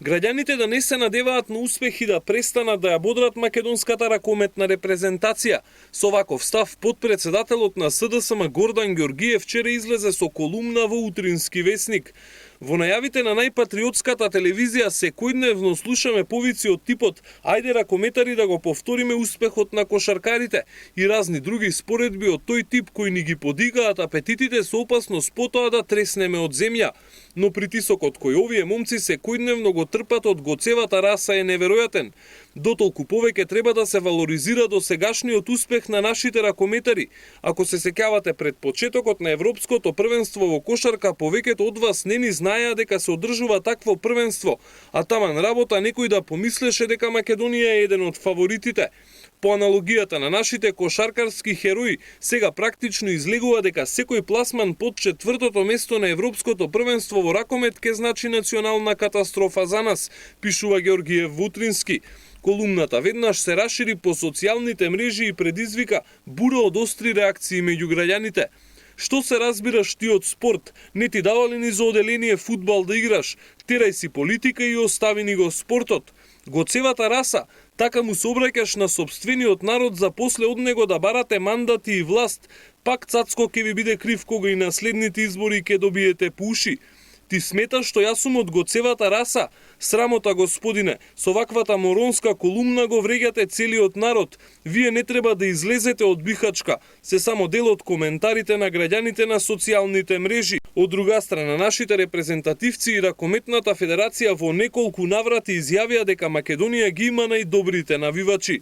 Граѓаните да не се надеваат на успех и да престанат да ја бодрат македонската ракометна репрезентација. Со ваков став, подпредседателот на СДСМ Гордан Ѓоргиев вчера излезе со колумна во Утрински весник. Во најавите на најпатриотската телевизија секојдневно слушаме повици од типот "Ајде ракометари да го повториме успехот на кошаркарите" и разни други споредби од тој тип кои ни ги подигаат апетитите со опасност потоа да треснеме од земја. Но притисокот кој овие момци секојдневно го трпат од гоцевата раса е неверојатен. Дотолку повеќе треба да се валоризира досегашниот успех на нашите ракометари. Ако се сеќавате пред почетокот на Европското првенство во кошарка, повеќето од вас не ни знаеа дека се одржува такво првенство, а таман работа некој да помислеше дека Македонија е еден од фаворитите. По аналогијата на нашите кошаркарски херои, сега практично излегува дека секој пласман под четвртото место на Европското првенство во ракомет ке значи национална катастрофа за нас, пишува Ѓоргиев во Утрински. Колумната веднаш се рашири по социјалните мрежи и предизвика бура од остри реакции меѓу граѓаните. Што се разбираш ти од спорт? Не ти давали ни за оделение фудбал да играш? Терај си политика и остави ни го спортот. Гоцевата раса, така му се обраќаш на сопствениот народ за после од него да барате мандати и власт. Пак Цацко ќе ви биде крив кога и на следните избори ќе добиете по уши. Ти сметаш што јас сум од гоцевата раса? Срамота, господине, со ваквата моронска колумна го вреѓате целиот народ. Вие не треба да излезете од Бихачка, се само дел од коментарите на граѓаните на социјалните мрежи. Од друга страна, нашите репрезентативци и Ракометната федерација во неколку наврати изјавија дека Македонија ги има најдобрите навивачи.